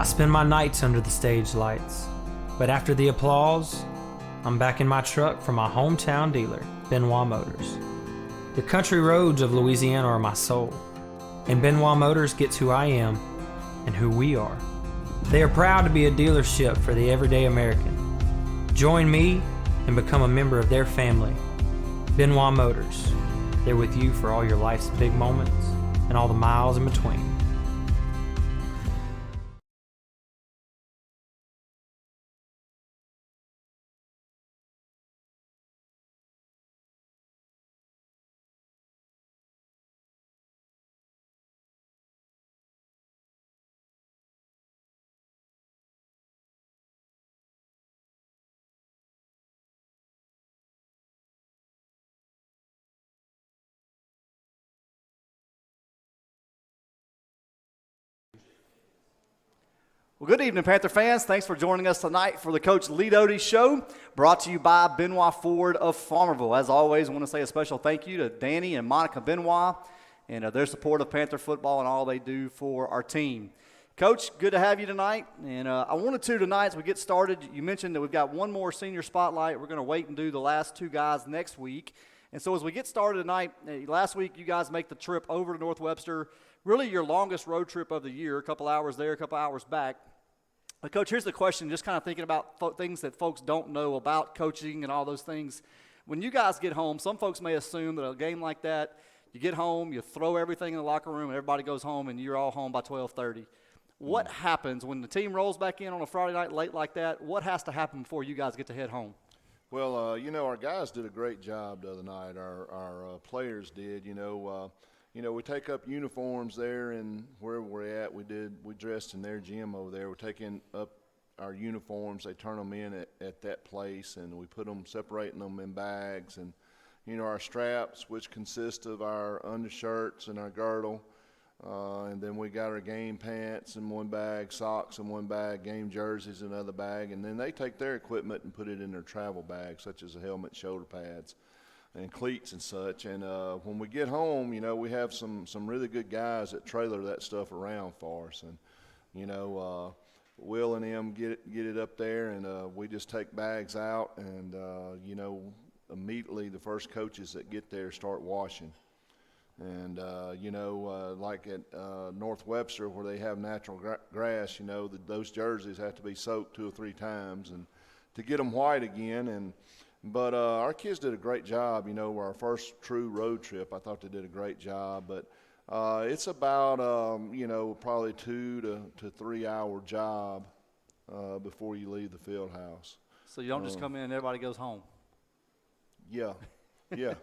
spend my nights under the stage lights, but after the applause, I'm back in my truck from my hometown dealer, Benoit Motors. The country roads of Louisiana are my soul, and Benoit Motors gets who I am and who we are. They are proud to be a dealership for the everyday American. Join me and become a member of their family. Benoit Motors. They're with you for all your life's big moments and all the miles in between. Well, good evening, Panther fans. Thanks for joining us tonight for the Coach Doty Show, brought to you by Benoit Ford of Farmerville. As always, I want to say a special thank you to Danny and Monica Benoit and their support of Panther football and all they do for our team. Coach, good to have you tonight. And I wanted to tonight, as we get started, you mentioned that we've got one more senior spotlight. We're going to wait and do the last two guys next week. And so as we get started tonight, last week you guys make the trip over to North Webster, really your longest road trip of the year, a couple hours there, a couple hours back. But Coach, here's the question, just kind of thinking about things that folks don't know about coaching and all those things. When you guys get home, some folks may assume that a game like that, you get home, you throw everything in the locker room, and everybody goes home, and you're all home by 12:30. What happens when the team rolls back in on a Friday night late like that? What has to happen before you guys get to head home? Well, our guys did a great job the other night. Our players did. We take up uniforms there, and wherever we're at, we dressed in their gym over there. We're taking up our uniforms. They turn them in at that place, and we put them, separating them in bags. And our straps, which consist of our undershirts and our girdle, and then we got our game pants in one bag, socks in one bag, game jerseys in another bag, and then they take their equipment and put it in their travel bag, such as a helmet, shoulder pads, and cleats and such. And when we get home, we have some really good guys that trailer that stuff around for us. And Will and them get it up there, and we just take bags out, and immediately the first coaches that get there start washing. And like at North Webster, where they have natural grass, those jerseys have to be soaked 2 or 3 times and to get them white again. But our kids did a great job. Our first true road trip, I thought they did a great job. But it's about, probably 2 to 3 hour job before you leave the field house. So you don't just come in and everybody goes home? Yeah. Yeah.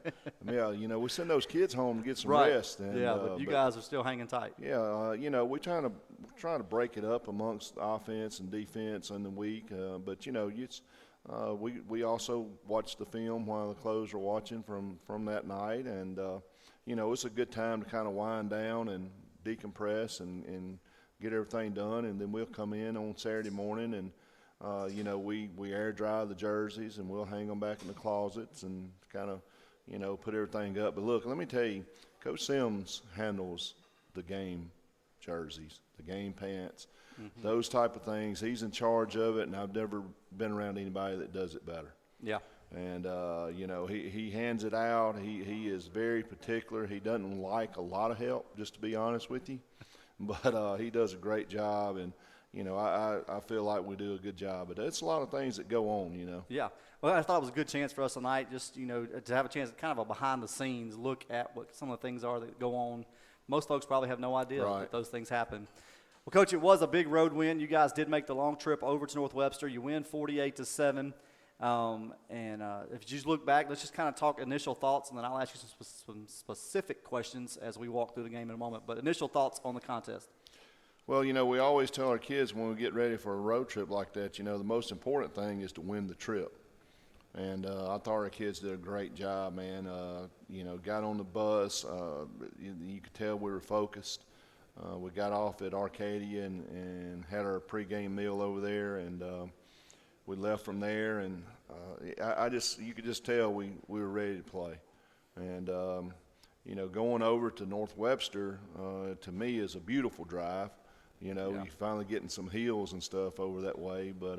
We send those kids home to get some right. rest. And, but you guys are still hanging tight. Yeah, we're trying to break it up amongst offense and defense in the week. We also watch the film while the clothes are watching from that night, and it's a good time to kind of wind down and decompress and get everything done, and then we'll come in on Saturday morning and we air dry the jerseys, and we'll hang them back in the closets and kind of put everything up. But look, let me tell you, Coach Sims handles the game jerseys, the game pants. Those type of things. He's in charge of it, and I've never been around anybody that does it better. Yeah. And, he hands it out. He is very particular. He doesn't like a lot of help, just to be honest with you. But he does a great job, and, I feel like we do a good job. But it's a lot of things that go on, Yeah. Well, I thought it was a good chance for us tonight just, to have a chance, kind of a behind-the-scenes look at what some of the things are that go on. Most folks probably have no idea that those things happen. Well, Coach, it was a big road win. You guys did make the long trip over to North Webster. You win 48-7. If you just look back, let's just kind of talk initial thoughts, and then I'll ask you some specific questions as we walk through the game in a moment. But initial thoughts on the contest. Well, we always tell our kids when we get ready for a road trip like that, the most important thing is to win the trip. And I thought our kids did a great job, man. Got on the bus. You could tell we were focused. We got off at Arcadia and had our pregame meal over there, and we left from there. And you could just tell we were ready to play. And going over to North Webster to me is a beautiful drive. You know, Yeah. you're finally getting some heels and stuff over that way. But,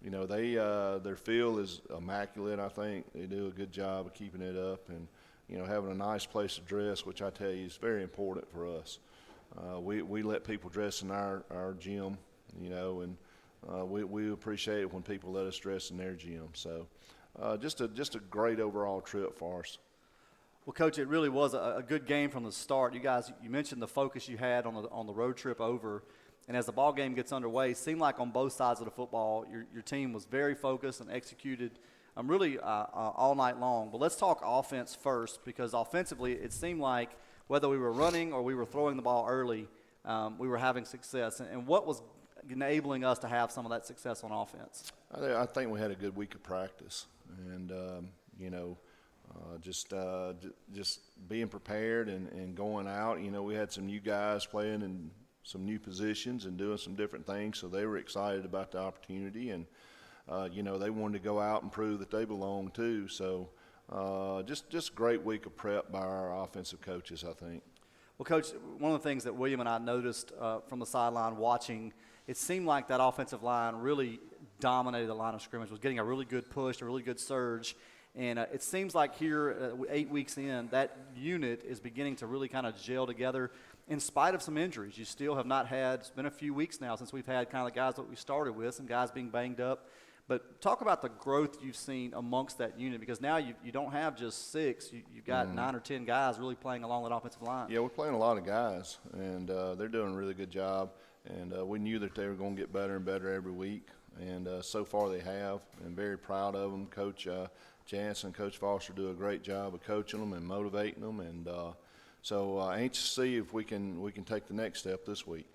you know, their field is immaculate, I think. They do a good job of keeping it up and, you know, having a nice place to dress, which I tell you is very important for us. We let people dress in our gym, you know, and we appreciate it when people let us dress in their gym. So just a great overall trip for us. Well, Coach, it really was a good game from the start. You guys, you mentioned the focus you had on the road trip over, and as the ball game gets underway, it seemed like on both sides of the football, your team was very focused and executed really all night long. But let's talk offense first, because offensively, it seemed like whether we were running or we were throwing the ball early, we were having success. And what was enabling us to have some of that success on offense? I think we had a good week of practice, and you know, just being prepared and going out. You know, we had some new guys playing in some new positions and doing some different things, so they were excited about the opportunity, and you know, they wanted to go out and prove that they belong too. So just a great week of prep by our offensive coaches, I think. Well, Coach, one of the things that William and I noticed from the sideline watching, it seemed like that offensive line really dominated the line of scrimmage, was getting a really good push, a really good surge. And it seems like here, 8 weeks in, that unit is beginning to really kind of gel together in spite of some injuries. You still have not had – it's been a few weeks now since we've had kind of the guys that we started with, some guys being banged up. But talk about the growth you've seen amongst that unit, because now you don't have just 6. You've got 9 or 10 guys really playing along that offensive line. Yeah, we're playing a lot of guys, and they're doing a really good job. And we knew that they were going to get better and better every week, and so far they have. And very proud of them. Coach Jansen, Coach Foster do a great job of coaching them and motivating them. And so anxious to see if we can take the next step this week.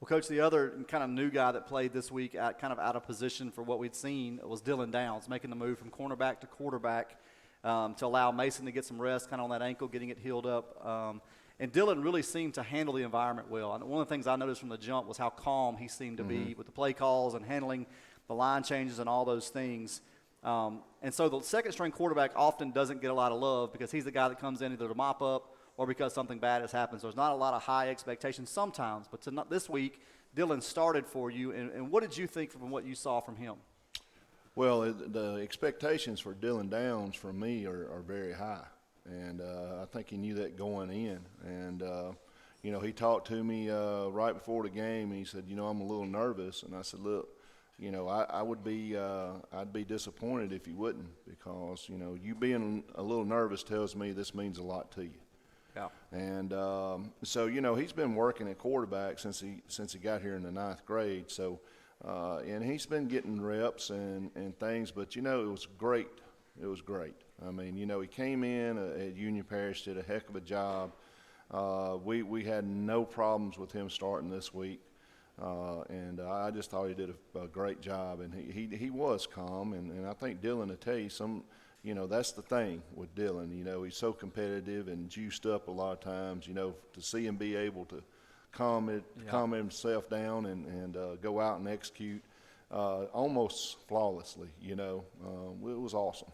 Well, Coach, the other kind of new guy that played this week kind of out of position for what we'd seen was Dylan Downs, making the move from cornerback to quarterback to allow Mason to get some rest kind of on that ankle, getting it healed up. And Dylan really seemed to handle the environment well. And one of the things I noticed from the jump was how calm he seemed to be with the play calls and handling the line changes and all those things. And so the second-string quarterback often doesn't get a lot of love because he's the guy that comes in either to mop up or because something bad has happened. So there's not a lot of high expectations sometimes. But this week, Dylan started for you. And what did you think from what you saw from him? Well, the expectations for Dylan Downs from me are very high. And I think he knew that going in. And, you know, he talked to me right before the game. And he said, you know, I'm a little nervous. And I said, look, you know, I'd be disappointed if you wouldn't, because, you know, you being a little nervous tells me this means a lot to you. Yeah. And so, you know, he's been working at quarterback since he got here in the 9th grade. So, and he's been getting reps and things. But, you know, it was great. It was great. I mean, you know, he came in at Union Parish, did a heck of a job. We had no problems with him starting this week. And I just thought he did a great job. And he was calm. And I think Dylan, to tell you, you know, that's the thing with Dylan. You know, he's so competitive and juiced up a lot of times. You know, to see him be able to calm himself down and go out and execute almost flawlessly, you know, it was awesome.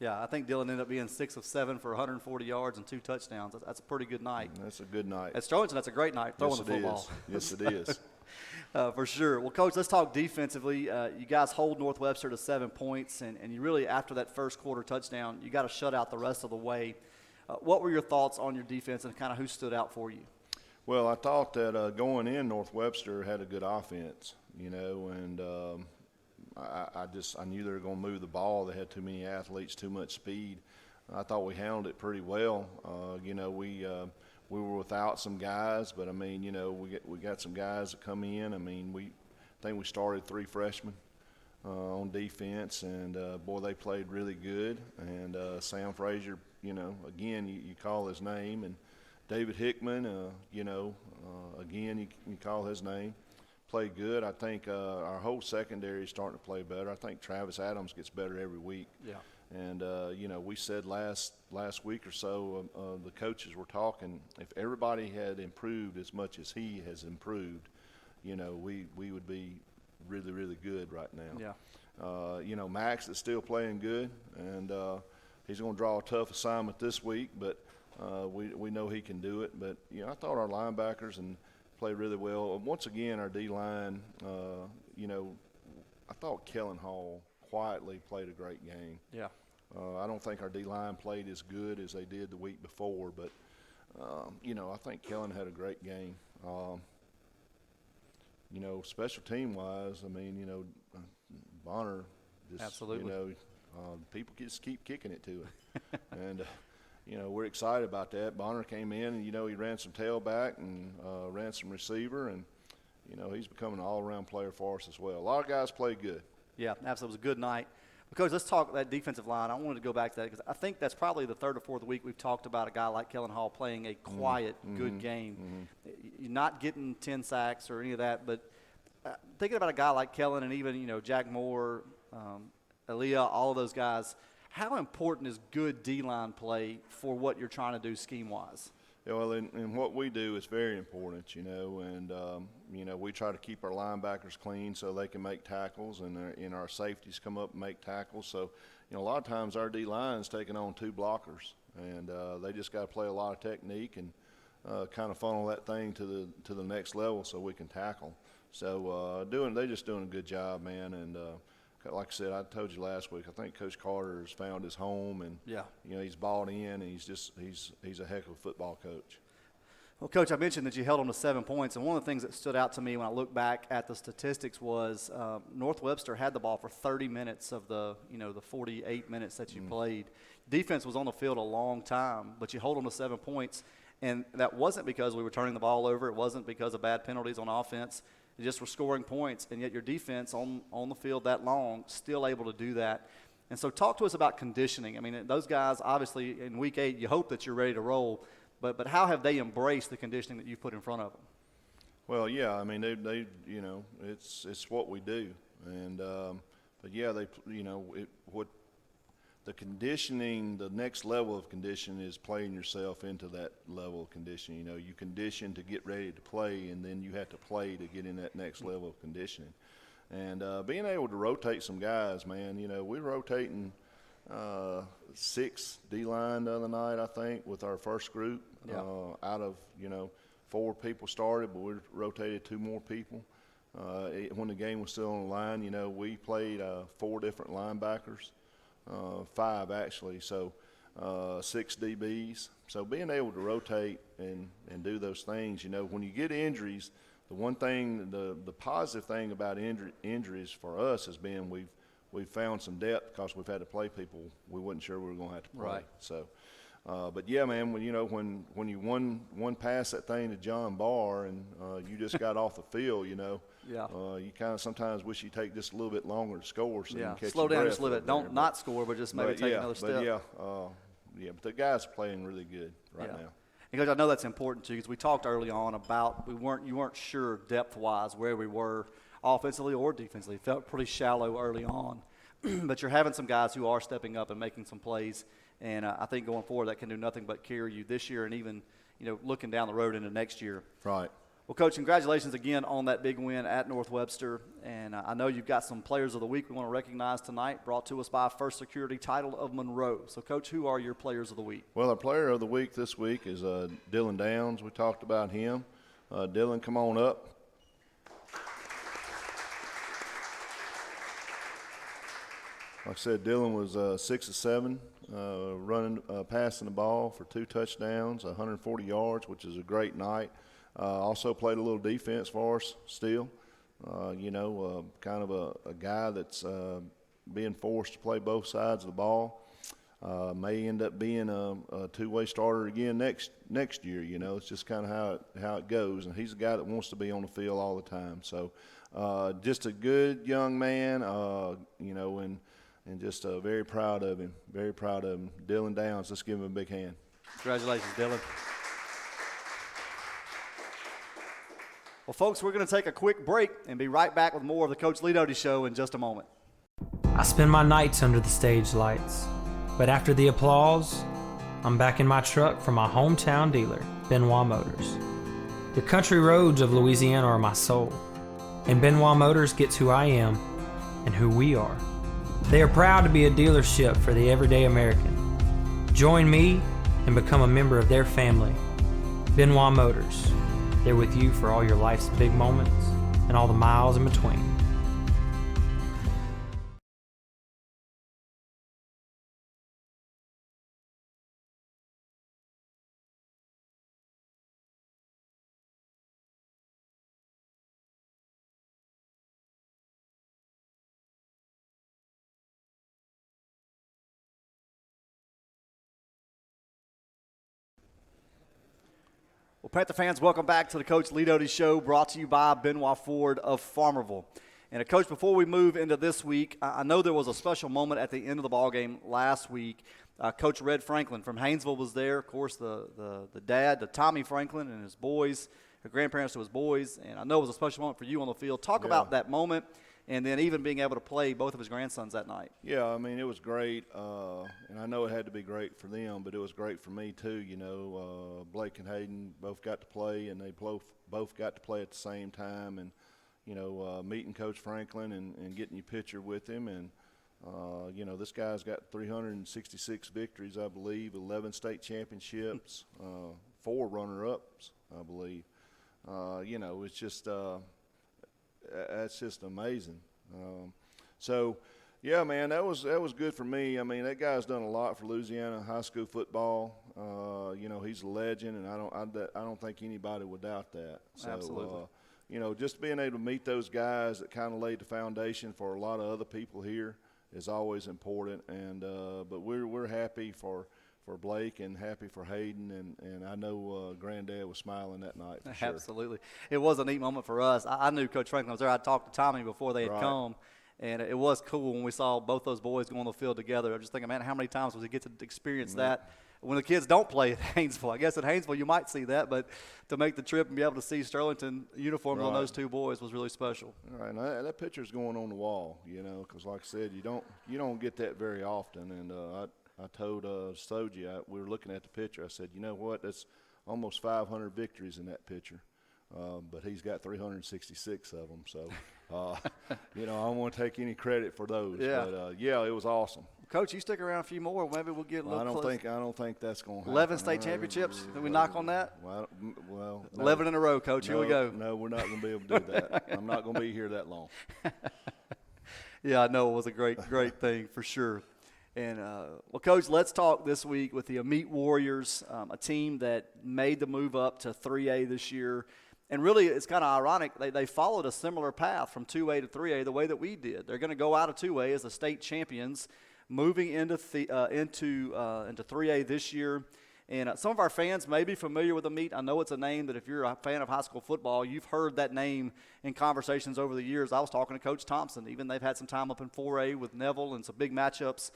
Yeah, I think Dylan ended up being 6 of 7 for 140 yards and 2 touchdowns. That's a pretty good night. That's a good night. At Strollington, that's a great night throwing the football. Yes, it is. For sure. Well, Coach, let's talk defensively. You guys hold North Webster to 7 points, and you really, after that first quarter touchdown, you got to shut out the rest of the way. What were your thoughts on your defense and kind of who stood out for you? Well, I thought that going in, North Webster had a good offense, you know, and I knew they were going to move the ball. They had too many athletes, too much speed. I thought we handled it pretty well. You know, we were without some guys, but I mean, you know, we got some guys that come in. I mean, I think we started 3 freshmen on defense, and boy, they played really good. And Sam Frazier, you know, again, you call his name, and David Hickman, you know, again, you call his name. Played good. I think our whole secondary is starting to play better. I think Travis Adams gets better every week. Yeah. And you know, we said last week or so, the coaches were talking. If everybody had improved as much as he has improved, you know, we would be really, really good right now. Yeah. You know, Max is still playing good, and he's going to draw a tough assignment this week, but we know he can do it. But you know, I thought our linebackers and played really well. Once again, our D-line, I thought Kellen Hall quietly played a great game. Yeah. I don't think our D-line played as good as they did the week before, but, I think Kellen had a great game. Special team-wise, Bonner just, Absolutely. People just keep kicking it to him. And, we're excited about that. Bonner came in and, he ran some tailback and ran some receiver, and, he's becoming an all-around player for us as well. A lot of guys played good. Yeah, absolutely. It was a good night. Because let's talk that defensive line. I wanted to go back to that because I think that's probably the third or fourth week we've talked about a guy like Kellen Hall playing a quiet, good game. You're not getting 10 sacks or any of that, but thinking about a guy like Kellen and even, Jack Moore, Aaliyah, all of those guys, how important is good D-line play for what you're trying to do scheme-wise? Yeah, well, in what we do is very important, and we try to keep our linebackers clean so they can make tackles, and our safeties come up and make tackles. So, a lot of times our D-line is taking on 2 blockers, and they just got to play a lot of technique and kind of funnel that thing to the next level so we can tackle. So they're just doing a good job, man, and like I said, I told you last week, I think Coach Carter has found his home, and he's bought in, and he's a heck of a football coach. Well, Coach, I mentioned that you held on to 7 points, and one of the things that stood out to me when I look back at the statistics was North Webster had the ball for 30 minutes of the 48 minutes that you played. Defense was on the field a long time, but you hold on to 7 points, and that wasn't because we were turning the ball over. It wasn't because of bad penalties on offense. You just were scoring points, and yet your defense on the field that long still able to do that. And so talk to us about conditioning. Those guys, obviously, in Week 8, you hope that you're ready to roll, but how have they embraced the conditioning that you've put in front of them? Well, yeah, they it's what we do. And but, yeah, the conditioning, the next level of conditioning is playing yourself into that level of conditioning. You condition to get ready to play, and then you have to play to get in that next level of conditioning. And being able to rotate some guys, man, we're rotating 6 D-line the other night, I think, with our first group. Yeah. Out of, 4 people started, but we rotated 2 more people. When the game was still on the line, we played 4 different linebackers. 5 actually, so 6 DBs. So being able to rotate and do those things, when you get injuries, the one thing, the positive thing about injuries for us has been we've found some depth because we've had to play people we wasn't sure we were going to have to play. Right. So, but yeah, man, when you one pass that thing to John Barr and you just got off the field, you kind of sometimes wish you take just a little bit longer to score. So you can catch slow your down breath just a little bit. Don't not score, but just maybe take another step. But the guys are playing really good right now. Because I know that's important too, because we talked early on about you weren't sure depth-wise where we were offensively or defensively. It felt pretty shallow early on, but you're having some guys who are stepping up and making some plays, and I think going forward that can do nothing but carry you this year and even looking down the road into next year. Right. Well, Coach, congratulations again on that big win at North Webster. And I know you've got some Players of the Week we want to recognize tonight, brought to us by First Security Title of Monroe. So, Coach, who are your Players of the Week? Well, our Player of the Week this week is Dylan Downs. We talked about him. Dylan, come on up. Like I said, Dylan was 6 of 7, running, passing the ball for 2 touchdowns, 140 yards, which is a great night. Also played a little defense for us still. Kind of a guy that's being forced to play both sides of the ball. May end up being a 2-way starter again next year. It's just kind of how it goes. And he's a guy that wants to be on the field all the time. So just a good young man, and just very proud of him. Very proud of him. Dylan Downs, let's give him a big hand. Congratulations, Dylan. Well, folks, we're going to take a quick break and be right back with more of the Coach Lee Doty Show in just a moment. I spend my nights under the stage lights, but after the applause, I'm back in my truck from my hometown dealer, Benoit Motors. The country roads of Louisiana are my soul, and Benoit Motors gets who I am and who we are. They are proud to be a dealership for the everyday American. Join me and become a member of their family. Benoit Motors. They're with you for all your life's big moments and all the miles in between. Well, Panther fans, welcome back to the Coach Lee Doty Show, brought to you by Benoit Ford of Farmerville. And, Coach, before we move into this week, I know there was a special moment at the end of the ballgame last week. Coach Red Franklin from Haynesville was there. Of course, the dad, the Tommy Franklin, and his boys, her grandparents to his boys. And I know it was a special moment for you on the field. Talk about that moment, and then even being able to play both of his grandsons that night. Yeah, I mean, it was great, and I know it had to be great for them, but it was great for me too. You know, Blake and Hayden both got to play, and they both got to play at the same time. And, you know, meeting Coach Franklin and getting your picture with him. And, you know, this guy's got 366 victories, I believe, 11 state championships, 4 runner-ups, I believe. You know, it's just that's just amazing. So, yeah, man, that was good for me. I mean, that guy's done a lot for Louisiana high school football. You know, he's a legend, and I don't think anybody would doubt that. So, absolutely. You know, just being able to meet those guys that kind of laid the foundation for a lot of other people here is always important. And but we're happy for Blake and happy for Hayden, and I know Granddad was smiling that night for sure. Absolutely. It was a neat moment for us. I knew Coach Franklin was there. I talked to Tommy before they had Right. come, and it was cool when we saw both those boys go on the field together. I'm just thinking, man, how many times does he get to experience that when the kids don't play at Haynesville? I guess at Haynesville you might see that, but to make the trip and be able to see Sterlington uniforms on those two boys was really special. All right, now that picture's going on the wall, you know, because like I said, you don't get that very often. And I told Soji, we were looking at the picture, I said, you know what, that's almost 500 victories in that picture. But he's got 366 of them. So, you know, I don't want to take any credit for those. Yeah. But, yeah, it was awesome. Coach, you stick around a few more. Maybe we'll get a little close. I don't think that's going to happen. 11 state championships. Did we knock on that? Well, no. 11 in a row, Coach. Here we go. No, we're not going to be able to do that. I'm not going to be here that long. Yeah, I know it was a great thing for sure. And, well, Coach, let's talk this week with the Amite Warriors, a team that made the move up to 3A this year. And really, it's kind of ironic. They followed a similar path from 2A to 3A the way that we did. They're going to go out of 2A as the state champions, moving into 3A this year. And some of our fans may be familiar with Amite. I know it's a name that if you're a fan of high school football, you've heard that name in conversations over the years. I was talking to Coach Thompson. Even they've had some time up in 4A with Neville and some big matchups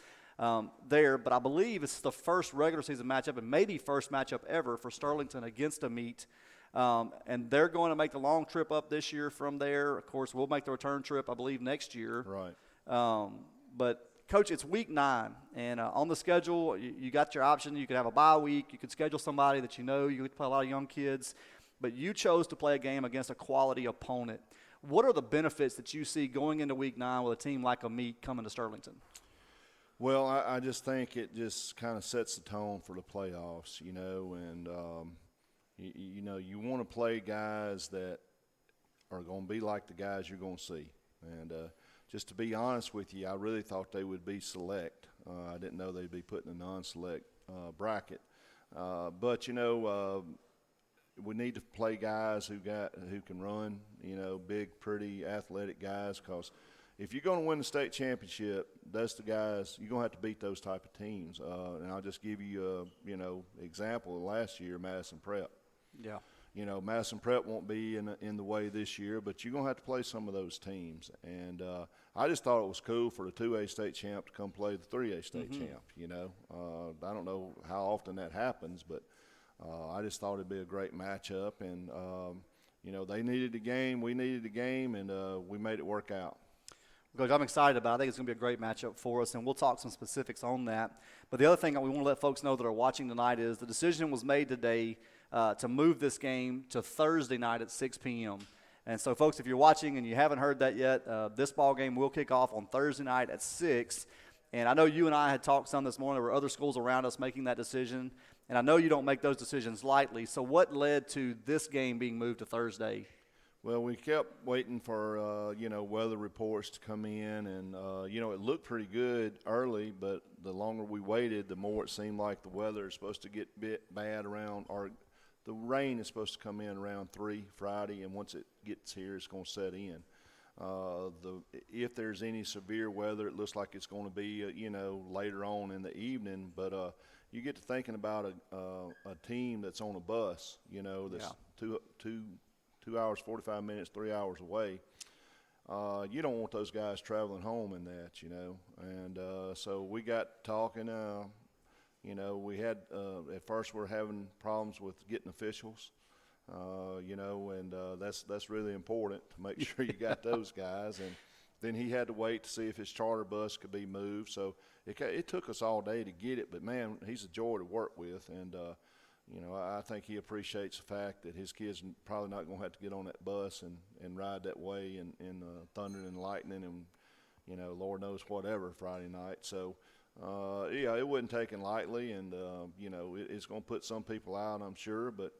there. But I believe it's the first regular season matchup and maybe first matchup ever for Sterlington against Amite. And they're going to make the long trip up this year from there. Of course, we'll make the return trip, I believe, next year. Right. But, Coach, it's week 9. And on the schedule, you got your option. You could have a bye week. You could schedule somebody that you know. You could play a lot of young kids. But you chose to play a game against a quality opponent. What are the benefits that you see going into week 9 with a team like Amite coming to Sterlington? Well, I just think it just kind of sets the tone for the playoffs, you know, and you know, you want to play guys that are going to be like the guys you're going to see. And just to be honest with you, I really thought they would be select. I didn't know they'd be put in a non-select bracket. But, you know, we need to play guys who can run, you know, big, pretty, athletic guys, because if you're going to win the state championship, that's the guys, you're going to have to beat those type of teams. And I'll just give you a, you know, example of last year, Madison Prep. Yeah. You know, Madison Prep won't be in the way this year, but you're going to have to play some of those teams. And I just thought it was cool for the 2A state champ to come play the 3A state champ, you know. I don't know how often that happens, but I just thought it'd be a great matchup. And, you know, they needed a game, we needed a game, and we made it work out. Coach, I'm excited about it. I think it's going to be a great matchup for us, and we'll talk some specifics on that. But the other thing we want to let folks know that are watching tonight is the decision was made today to move this game to Thursday night at 6 p.m. And so, folks, if you're watching and you haven't heard that yet, this ball game will kick off on Thursday night at 6. And I know you and I had talked some this morning. There were other schools around us making that decision. And I know you don't make those decisions lightly. So what led to this game being moved to Thursday? Well, we kept waiting for, weather reports to come in. And, it looked pretty good early, but the longer we waited, the more it seemed like the weather is supposed to get a bit bad around, or the rain is supposed to come in around 3 Friday. And once it gets here, it's going to set in. If there's any severe weather, it looks like it's going to be, later on in the evening. But you get to thinking about a team that's on a bus, that's 2 hours, 45 minutes, 3 hours away. You don't want those guys traveling home in that, And so we got talking. We had at first we're having problems with getting officials. That's really important to make sure you got those guys. And then he had to wait to see if his charter bus could be moved. So it took us all day to get it. But, man, he's a joy to work with. And, I think he appreciates the fact that his kids probably not going to have to get on that bus and ride that way in thunder and lightning and, Lord knows whatever Friday night. So, it wasn't taken lightly. And, it's going to put some people out, I'm sure. But,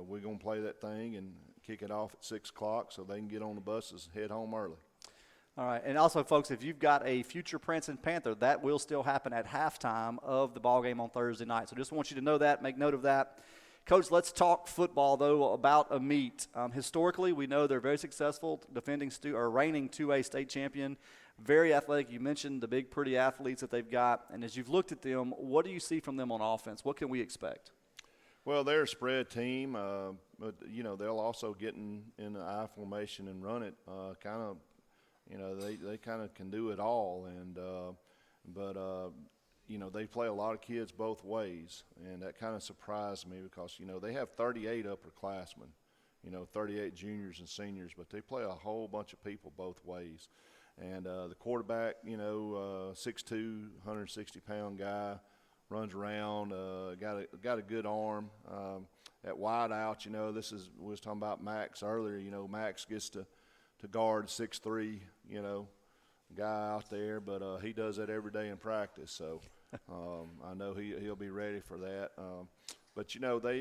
we're going to play that thing and kick it off at 6 o'clock so they can get on the buses and head home early. All right. And also, folks, if you've got a future Prancing Panther, that will still happen at halftime of the ball game on Thursday night. So just want you to know that, make note of that. Coach, let's talk football, though, about Amite. Historically, we know they're very successful, reigning 2A state champion, very athletic. You mentioned the big, pretty athletes that they've got. And as you've looked at them, what do you see from them on offense? What can we expect? Well, they're a spread team, but, they'll also get in the I formation and run it. They kind of can do it all. They play a lot of kids both ways, and that kind of surprised me because, they have 38 upperclassmen, 38 juniors and seniors, but they play a whole bunch of people both ways. And the quarterback, 6'2", 160-pound guy, runs around, got a good arm. At wide out, we was talking about Max earlier. Max gets to guard 6'3", guy out there, but he does that every day in practice. So I know he'll be ready for that. But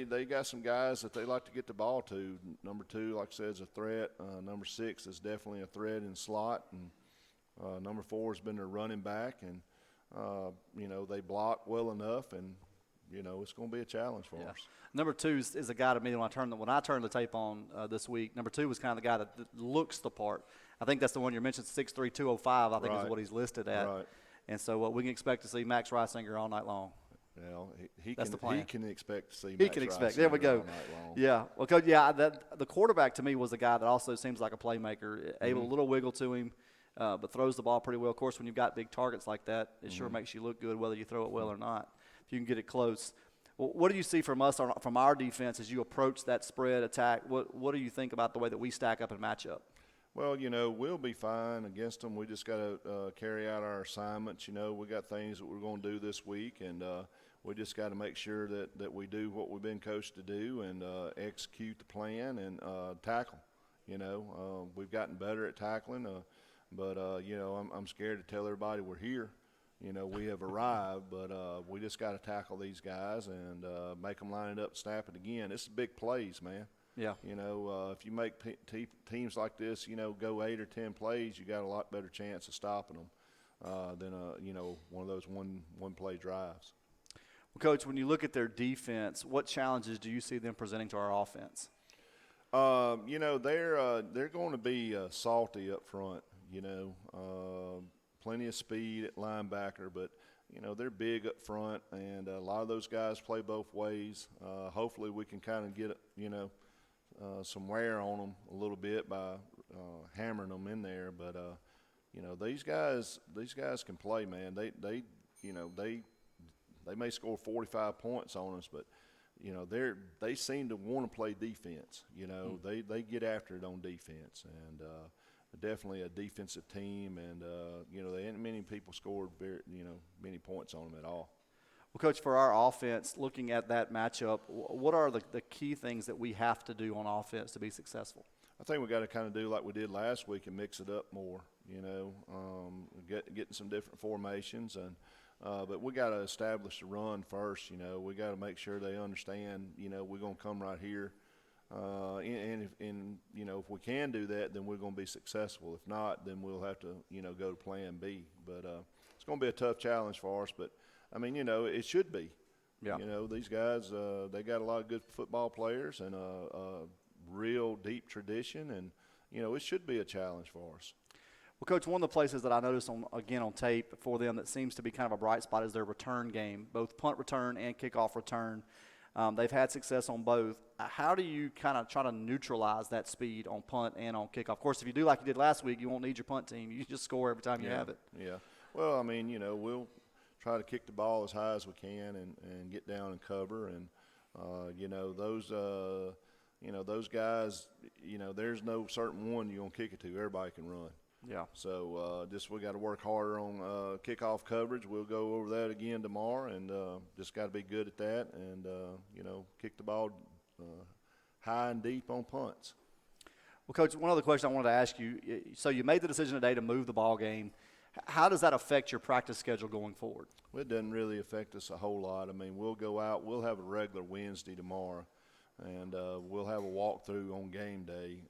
they got some guys that they like to get the ball to. Number 2, like I said, is a threat. Number 6 is definitely a threat in slot, and number 4 has been their running back, and they block well enough, and it's going to be a challenge for us. Number 2 is a guy to me when I turned the tape on this week. Number 2 was kind of the guy that looks the part. I think that's the one you mentioned, 6'3", 205. I think is what he's listed at. Right. And so we can expect to see Max Reisinger all night long. Well, that's the plan. He can expect to see. He can expect. There we go. Yeah. Well, Coach, the quarterback to me was the guy that also seems like a playmaker, able a little wiggle to him. But throws the ball pretty well. Of course, when you've got big targets like that, it sure makes you look good whether you throw it well or not, if you can get it close. Well, what do you see from us, from our defense, as you approach that spread attack? What do you think about the way that we stack up and match up? Well, we'll be fine against them. We just got to carry out our assignments. We got things that we're going to do this week, and we just got to make sure that we do what we've been coached to do and execute the plan and tackle. We've gotten better at tackling. But I'm scared to tell everybody we're here. We have arrived, but we just got to tackle these guys and make them line it up, snap it again. It's big plays, man. Yeah. If you make teams like this, go 8 or 10 plays, you got a lot better chance of stopping them than one of those one play drives. Well, Coach, when you look at their defense, what challenges do you see them presenting to our offense? They're going to be salty up front. Plenty of speed at linebacker, but they're big up front, and a lot of those guys play both ways. Hopefully we can kind of get some wear on them a little bit by hammering them in there. But these guys can play, man. They may score 45 points on us, but they seem to want to play defense. They get after it on defense, and definitely a defensive team, and they ain't many people scored many points on them at all. Well, Coach, for our offense, looking at that matchup, what are the key things that we have to do on offense to be successful? I think we got to kind of do like we did last week and mix it up more. getting some different formations. But we got to establish the run first. We got to make sure they understand, we're going to come right here. If we can do that, then we're going to be successful. If not, then we'll have to, go to plan B. But it's going to be a tough challenge for us. But, it should be. Yeah. These guys, they got a lot of good football players and a real deep tradition. And, it should be a challenge for us. Well, Coach, one of the places that I noticed on tape for them that seems to be kind of a bright spot is their return game, both punt return and kickoff return. They've had success on both. How do you kind of try to neutralize that speed on punt and on kickoff? Of course, if you do like you did last week, you won't need your punt team. You just score every time you have it. Yeah. Well, we'll try to kick the ball as high as we can and get down and cover. And, those guys, there's no certain one you're going to kick it to. Everybody can run. Yeah. So we got to work harder on kickoff coverage. We'll go over that again tomorrow, and just got to be good at that, and kick the ball high and deep on punts. Well, Coach, one other question I wanted to ask you. So you made the decision today to move the ball game. How does that affect your practice schedule going forward? Well, it doesn't really affect us a whole lot. We'll go out. We'll have a regular Wednesday tomorrow, and we'll have a walkthrough on game day.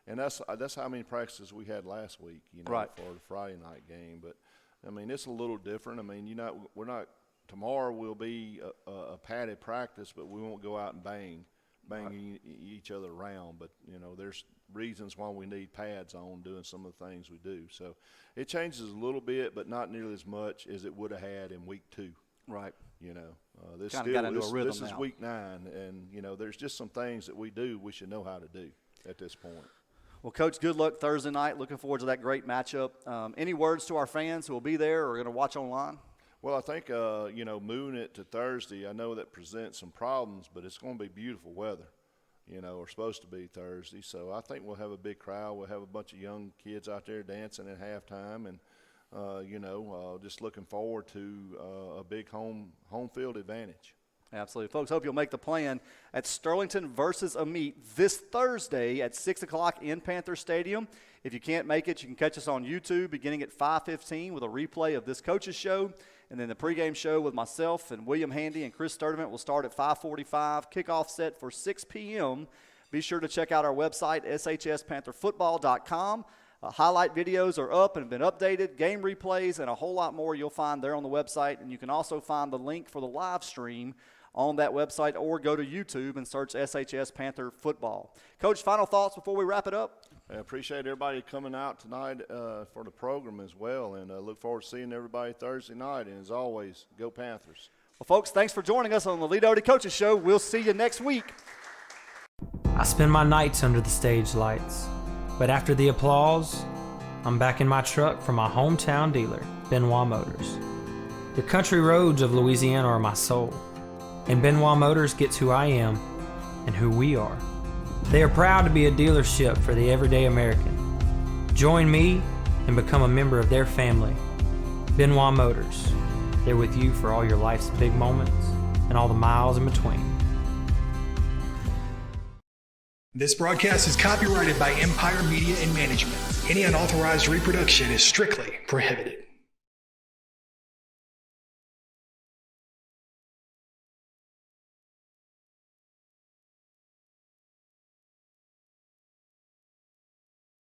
And that's how many practices we had last week, right, for the Friday night game. But it's a little different. We're not. Tomorrow will be a padded practice, but we won't go out and bang right, each other around. But there's reasons why we need pads on doing some of the things we do. So it changes a little bit, but not nearly as much as it would have had in week 2. Right. This kind of got into a rhythm this is now. week 9, and there's just some things that we should know how to do at this point. Well, Coach, good luck Thursday night. Looking forward to that great matchup. Any words to our fans who will be there or are going to watch online? Well, I think, moving it to Thursday, I know that presents some problems, but it's going to be beautiful weather, or supposed to be Thursday. So I think we'll have a big crowd. We'll have a bunch of young kids out there dancing at halftime, and, just looking forward to a big home field advantage. Absolutely. Folks, hope you'll make the plan at Sterlington versus Amite this Thursday at 6 o'clock in Panther Stadium. If you can't make it, you can catch us on YouTube beginning at 5:15 with a replay of this coach's show. And then the pregame show with myself and William Handy and Chris Sturdivant will start at 5:45. Kickoff set for 6 p.m. Be sure to check out our website, shspantherfootball.com. Highlight videos are up and have been updated, game replays, and a whole lot more you'll find there on the website. And you can also find the link for the live stream on that website, or go to YouTube and search SHS Panther Football. Coach, final thoughts before we wrap it up? I appreciate everybody coming out tonight for the program as well, and look forward to seeing everybody Thursday night. And as always, go Panthers. Well, folks, thanks for joining us on the Lee Doty Coaches Show. We'll see you next week. I spend my nights under the stage lights, but after the applause, I'm back in my truck from my hometown dealer, Benoit Motors. The country roads of Louisiana are my soul, and Benoit Motors gets who I am and who we are. They are proud to be a dealership for the everyday American. Join me and become a member of their family. Benoit Motors. They're with you for all your life's big moments and all the miles in between. This broadcast is copyrighted by Empire Media and Management. Any unauthorized reproduction is strictly prohibited.